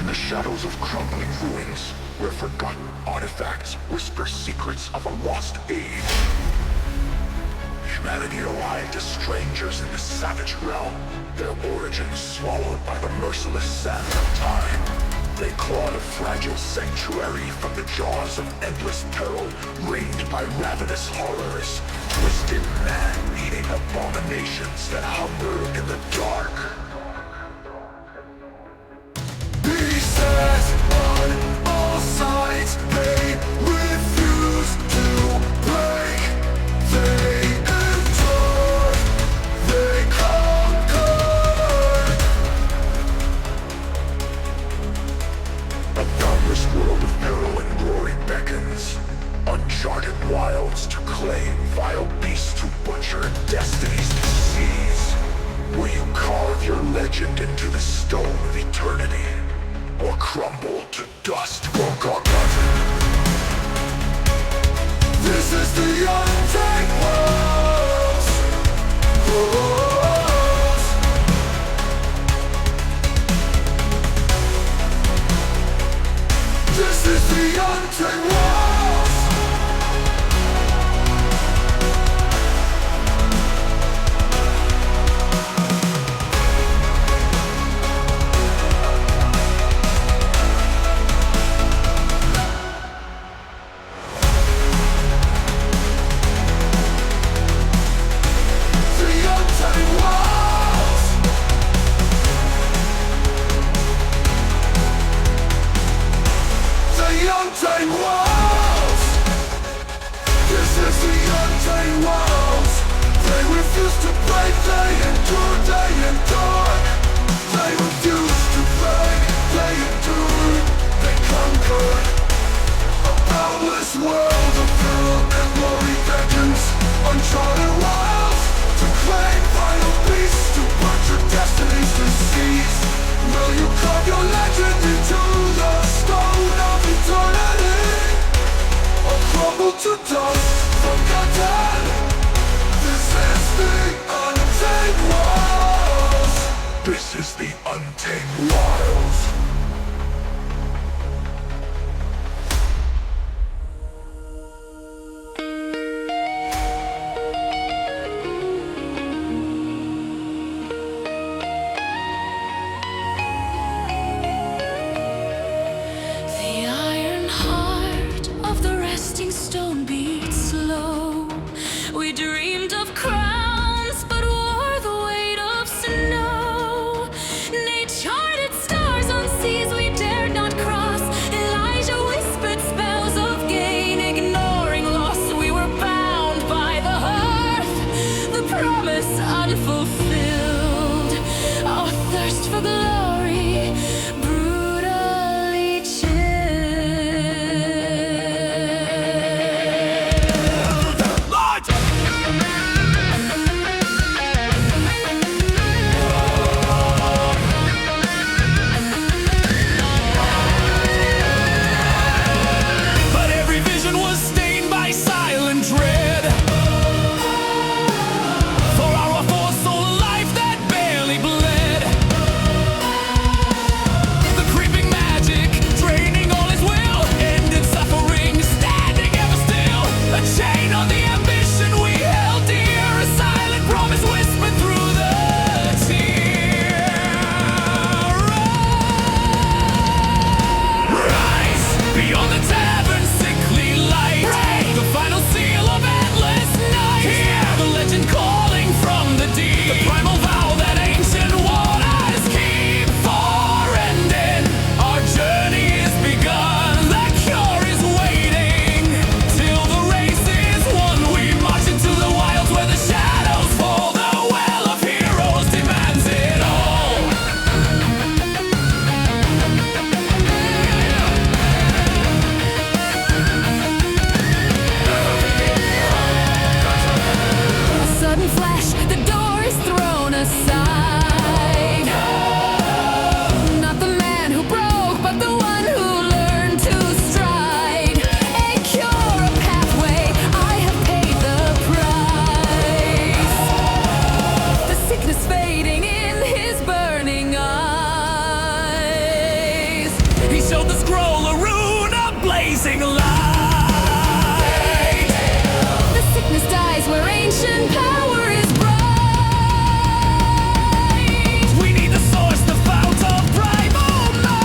the shadows of crumbling ruins, where forgotten artifacts whisper secrets of a lost age. Humanity arrived as strangers in this savage realm, their origins swallowed by the merciless sand of time. They clawed a fragile sanctuary from the jaws of endless peril, reigned by ravenous horrors, twisted man-eating abominations that hunger in the dark. Beasts on all sides, they refuse to break. They endure, they conquer. A boundless world of peril and glory beckons. Uncharted wilds to claim, vile beasts to butcher, destinies to seize. Will you carve your legend into the stone of eternity, or crumble to dust forgotten? This is the Untamed world. This is the Untamed world. Untamed world. This is the Untamed world. They refuse to break, they endure, they endure. They refuse to break, they endure, they conquer. A boundless world of peril and glory beckons. Uncharted wilds to claim, final beasts to butcher, destinies to seize. Will you carve your legend into the stone of eternity, or crumble to dust forgotten? This is the Untamed Wilds. This is the Untamed Wilds. Stone beats slow. We dreamed of crowns, but wore the weight of snow. Charted stars on seas we dared not cross. Elijah whispered spells of gain, ignoring loss. We were bound by the hearth, the promise unfulfilled. Our thirst for glory brutally showed the scroll a rune of blazing light. The sickness dies where ancient power is bright. We need the source, the fount of primal might.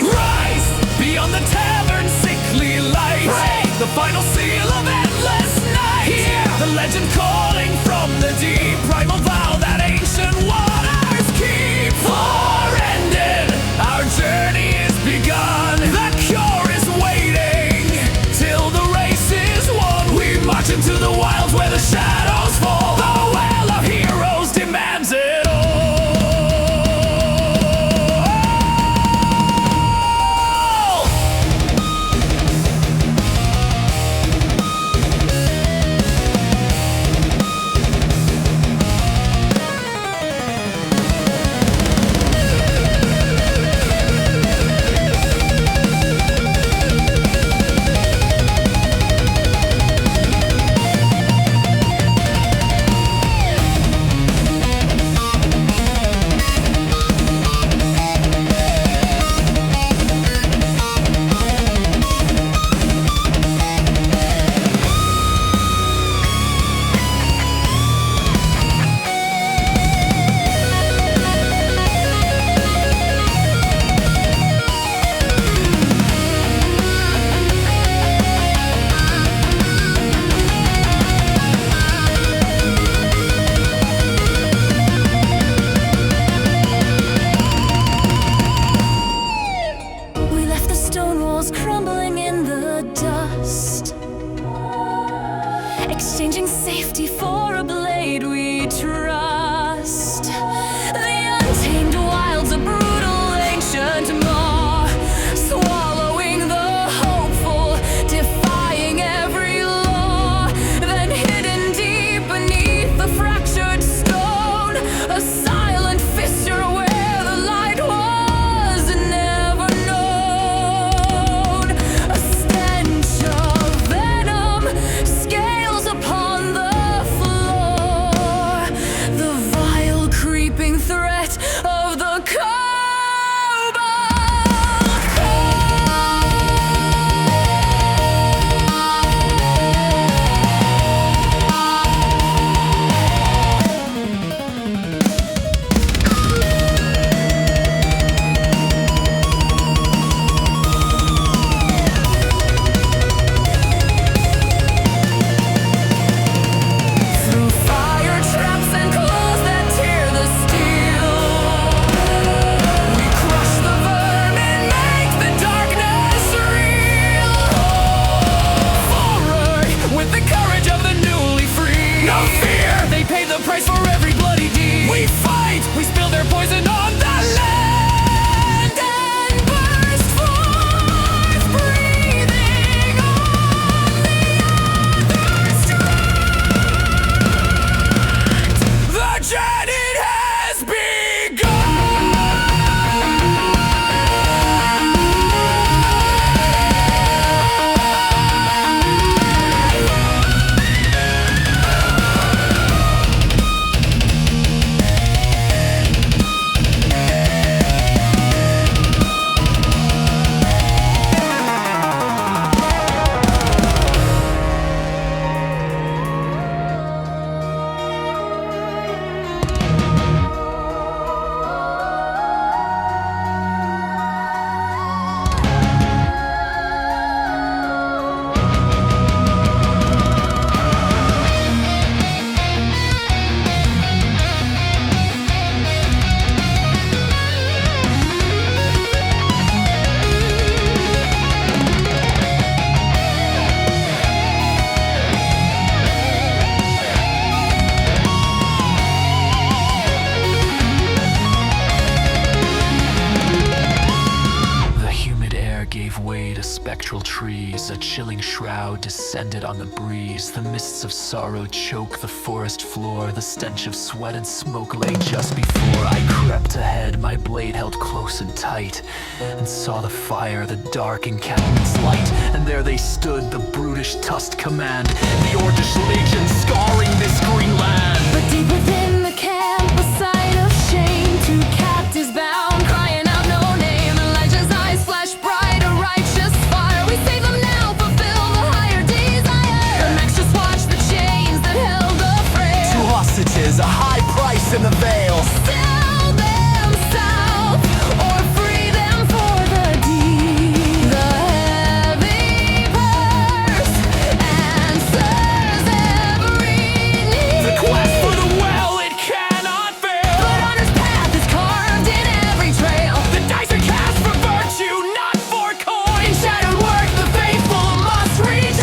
Rise beyond the tavern's sickly light. Break the final seal of endless night. Hear the legend calling from the deep. Primal vow that ancient waters keep. For ended, our journey is begun. The cure is waiting till the race is won. We march into the wilds where the shadows fall. The well of heroes demands it all. Crumbling in the dust, exchanging safety for a blade we trust. The untamed wilds, a brutal ancient maw, swallowing the hopeful, defying every law. Then hidden deep beneath the fractured stone, a silent fissure where the light was never known. A stench of venom, scales upon the floor, the vile creeping threat of the through fire traps and claws that tear the steel, we crush the vermin, make the darkness real. Forward with the courage of the newly free. No fear, they pay the price for every bloody deed. We fight, we spill their poison on the land and burst forth, breathing on the other strand. The journey has spectral trees, a chilling shroud descended on the breeze. The mists of sorrow choke the forest floor. The stench of sweat and smoke lay just before I crept ahead, my blade held close and tight, and saw the fire, the dark encampment's light. And there they stood, the brutish tusked command, the Orcish legion scarring this green land. But deep within the camp, a sight of shame, two captives bound, crying out no name. orcs in the Vale. Sell them south or free them for the deed. The heavy purse answers every need. The quest for the well, it cannot fail. But honor's path is carved in every trail. The dice are cast for virtue, not for coin. In shadowed work, the faithful must rejoice.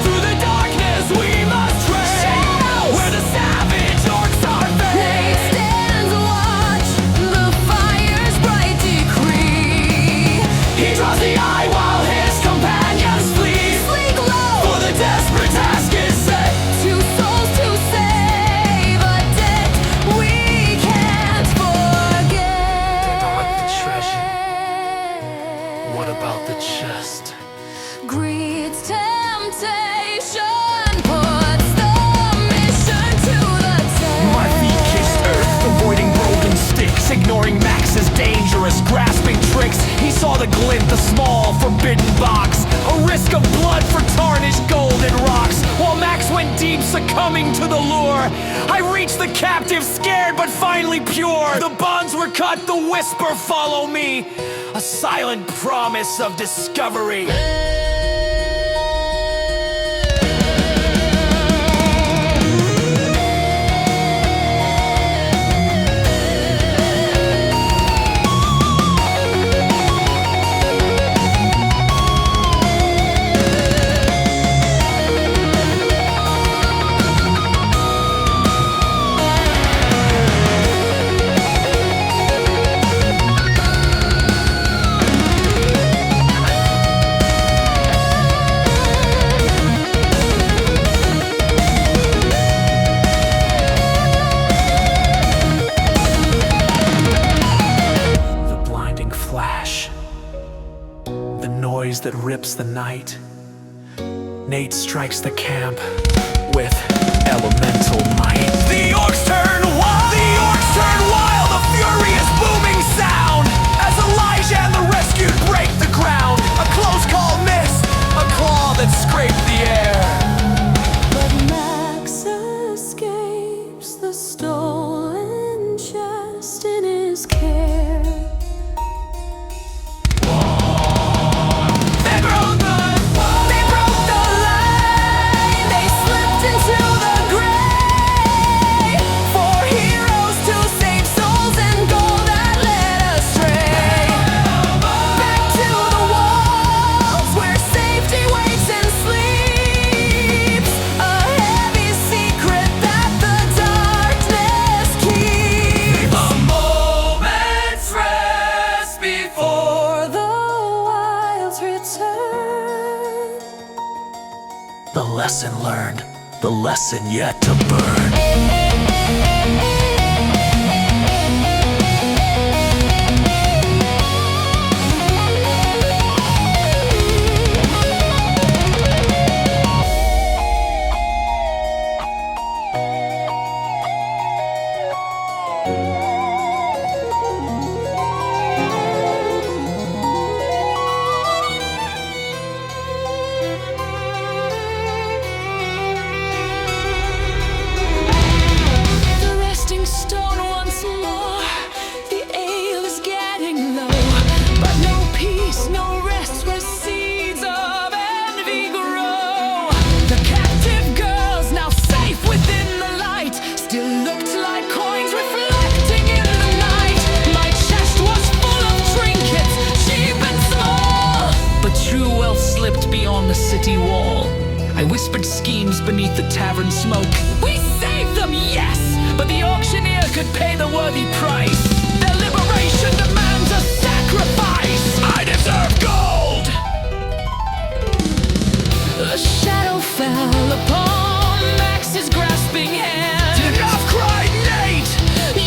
Through the darkness we must trail, where the savage orcs are Nate fed. stands watch, the fire's bright decree. He draws the eye while his companions flee. Sleek low, For the desperate task is set. 2 souls to save, a debt we can't forget. Not the treasure. What about the chest? Greed's temptation puts the mission to the test. My feet kissed earth, avoiding broken sticks, ignoring Max's dangerous grasping tricks. He saw the glint, the small forbidden box, a risk of blood for tarnished golden rocks. While Max went deep, succumbing to the lure, I reached the captive, scared but finally pure. The bonds were cut, the whisper, follow me, a silent promise of discovery. The blinding flash, the noise that rips the night. Nate strikes the camp with elemental might. The orcs turn wild! The orcs turn wild! A furious booming sound as Elijah and the rescued break the ground. A close call missed, a claw that scraped the air. But Max escapes the stolen chest in his care. They broke the line, they slipped into the grave. 4 heroes to save souls and gold that led astray. Back to the walls where safety waits and sleeps. A heavy secret that the darkness keeps. A moment's rest before For the wild's return. the lesson learned, the lesson yet to burn. The resting stone once more. The ale is getting low, but no peace, no rest where seeds of envy grow. The captive girls, now safe within the light, still looked like coins reflecting in the night. My chest was full of trinkets, cheap and small, But true wealth slipped beyond the city wall. I whispered schemes beneath the tavern smoke. we saved them, yes. But the auctioneer could pay the worthy price. Their liberation demands a sacrifice. I deserve gold! A shadow fell upon Max's grasping hand. Enough, cried Nate!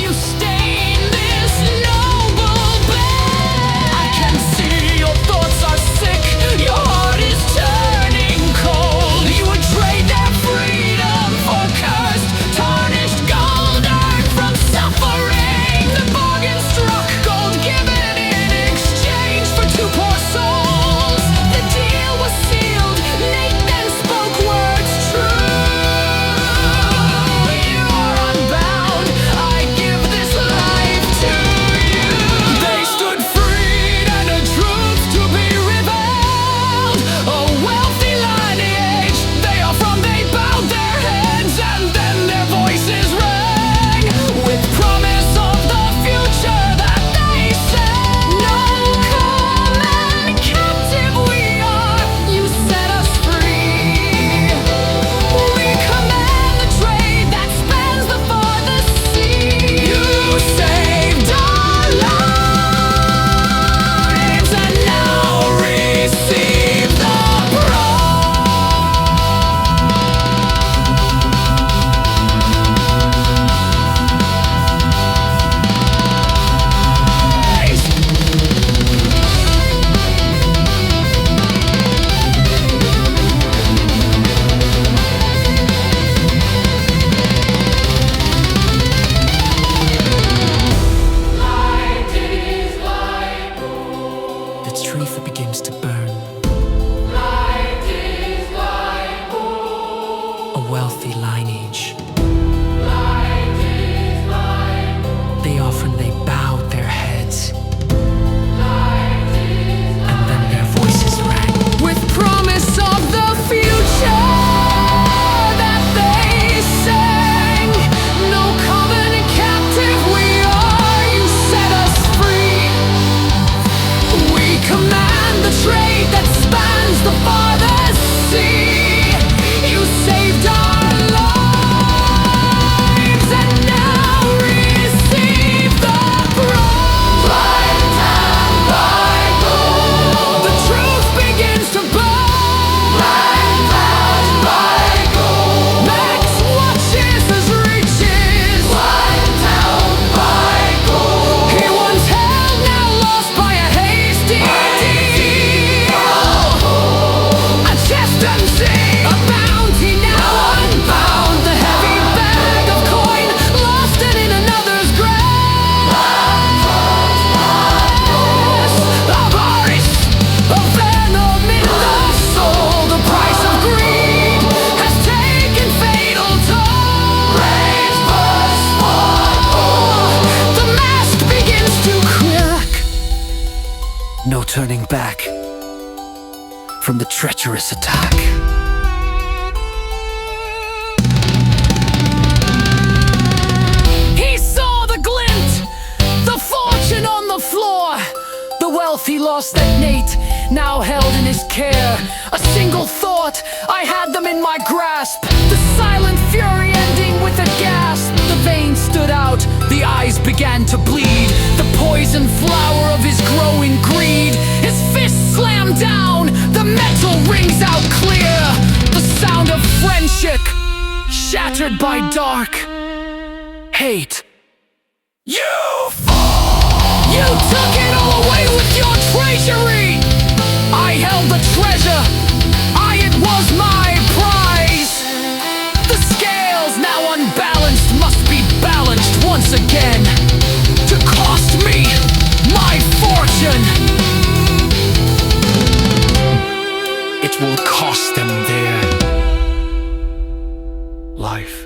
You stain this noble band. I can see your thoughts are sick. Your heart is turning cold. You would trade their freedom for cursed, tarnished gold earned from suffering. The bargain struck, gold given in exchange for 2 poor souls. The deal was sealed. Nate then spoke words true. turning back from the treacherous attack. He saw the glint, the fortune on the floor. The wealth he lost that Nate now held in his care. A single thought, I had them in my grasp. The silent fury ending with a gasp. The veins stood out, the eyes began to bleed. The poison flower of his growing greed. His fist slammed down, the metal rings out clear. The sound of friendship shattered by dark hate. You fall! You took it all away with your treasury. I held the treasure, it was my prize. The scales now unbalanced must be balanced once again, to cost me my fortune. It will cost them their life.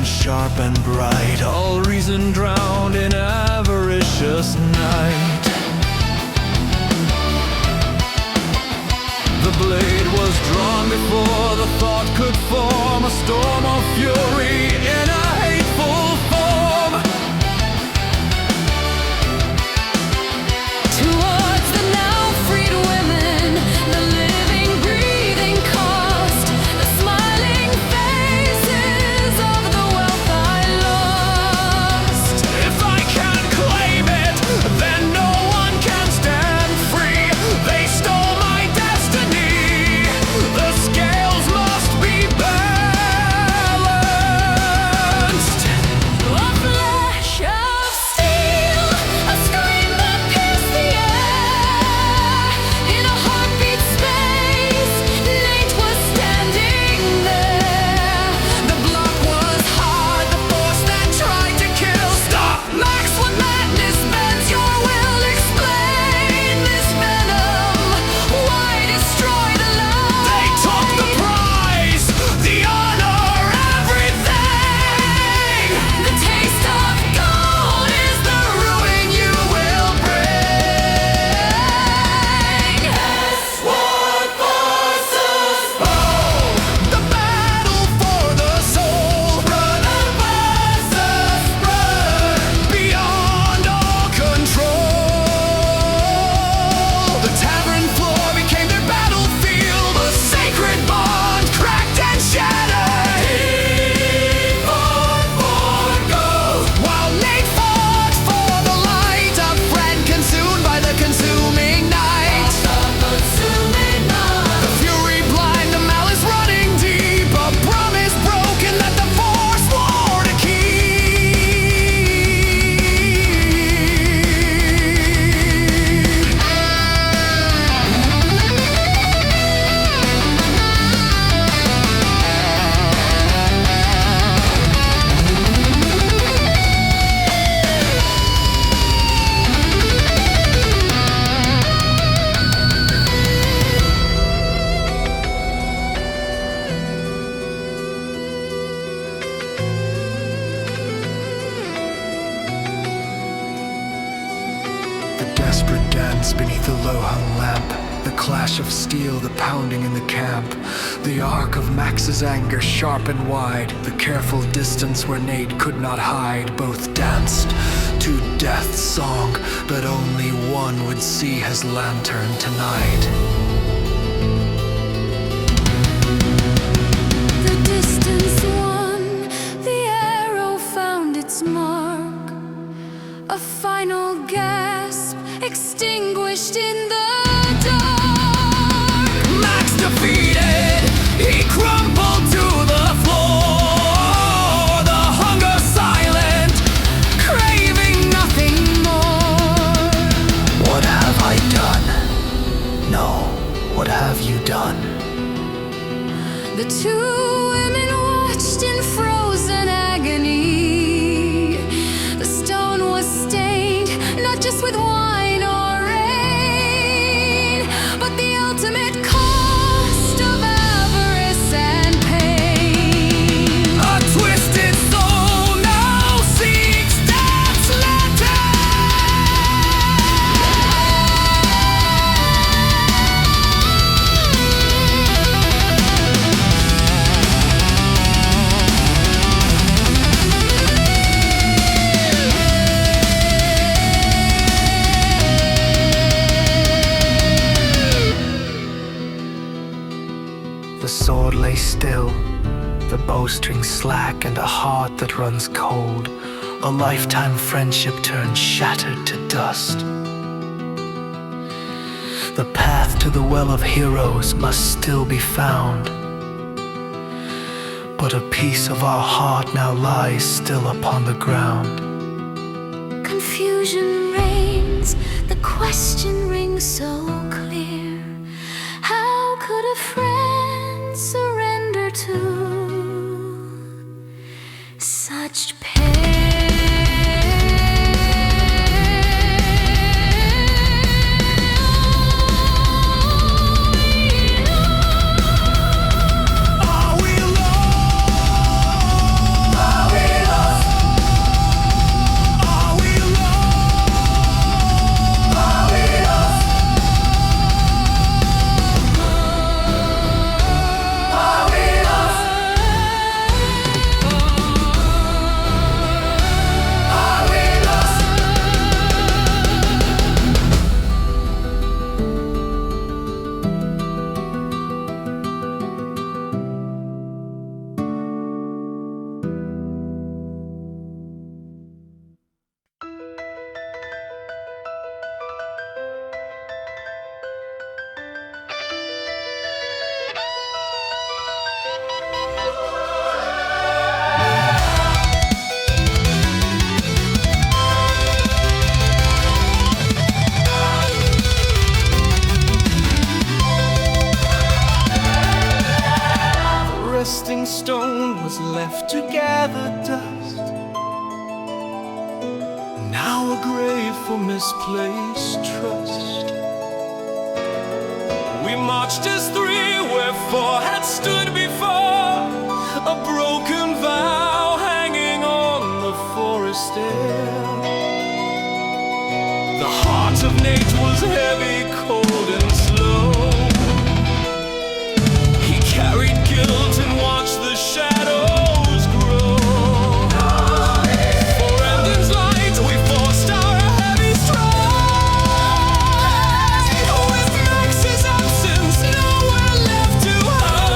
Sharp and bright, all reason drowned in avaricious night. The blade was drawn before the thought could form, a storm of fury in a hateful form. Towards the now freed women, the living, breathing cost, the smiling faces of the wealth I lost. If I can't claim it, then no one can stand free. They stole my destiny. The scales must be balanced. A flash of steel, a scream that pierced the air. In a heartbeat space, Nate was standing there. The block was hard, the force that tried to kill. Stop! Max, when madness bends your will, explain this venom. Why destroy the light? They took the prize, the honor, everything. The taste of gold is the ruin you will bring. One versus all. The battle for the soul. Brother versus brother. Beyond all control. The tavern floor became their battlefield. A sacred bond cracked and shattered. He fought for gold, while Nate fought for the light. A friend consumed by the consuming night. The fury blind, the malice running deep. A promise broken that the force swore to The desperate dance beneath the low-hung lamp, the clash of steel, the pounding in the camp, the arc of Max's anger sharp and wide, the careful distance where Nate could not hide. Both danced to death's song, but only one would see his lantern tonight. The distance won, done. The two women watched in frozen agony. The stone was stained, not just with wine or rain, but the ultimate cost of avarice and pain. A twisted soul now seeks death's letter. The sword lay still, the bowstring slack, and a heart that runs cold. A lifetime friendship turned shattered to dust. The path to the well of heroes must still be found, but a piece of our heart now lies still upon the ground. Confusion reigns, the question rings so clear. How could a friend surrender to such pain? Are we lost? Are we lost? Are we lost? Are we lost? Are we lost? Are we lost? The resting stone was left to gather dust. Now a grave for misplaced trust. We marched as three where four had stood before. A broken vow hanging on the forest air. The heart of Nate was heavy, cold and slow. He carried guilt and watched the shadows grow. For Endin's light, we forced our heavy stride. With Max's absence, nowhere left to hide.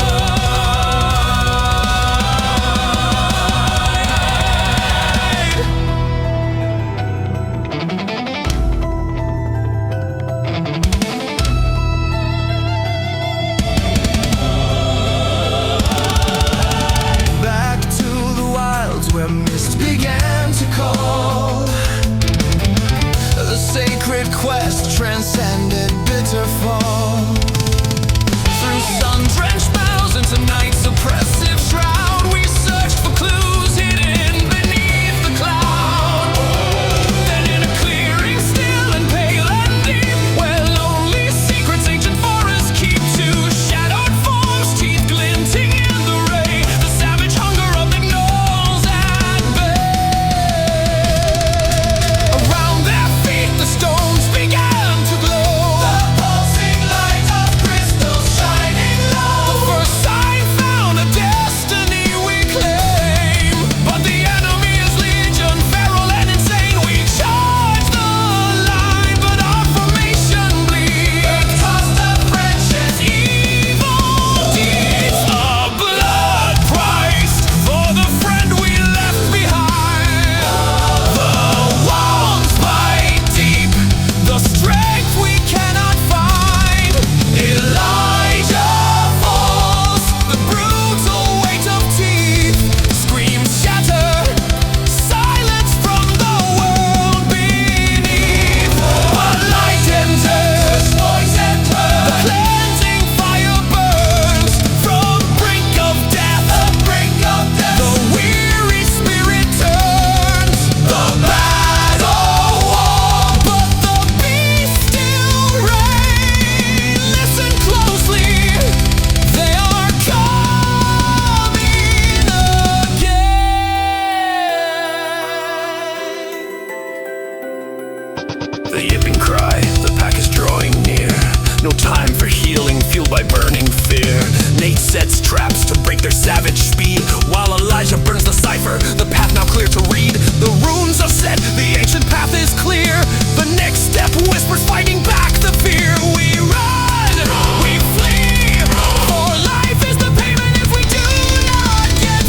traps to break their savage speed. While Elijah burns the cipher, the path now clear to read. The runes are set, the ancient path is clear. The next step whispers, fighting back the fear. We run, we flee, for life is the payment if we do not get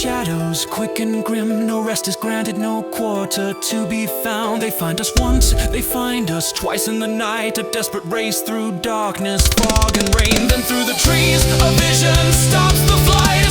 shadows, quick and grim. No rest is granted, no quarter to be found. They find us once, they find us twice in the night. A desperate race through darkness, fog and rain. Then through the trees, a vision stops the flight.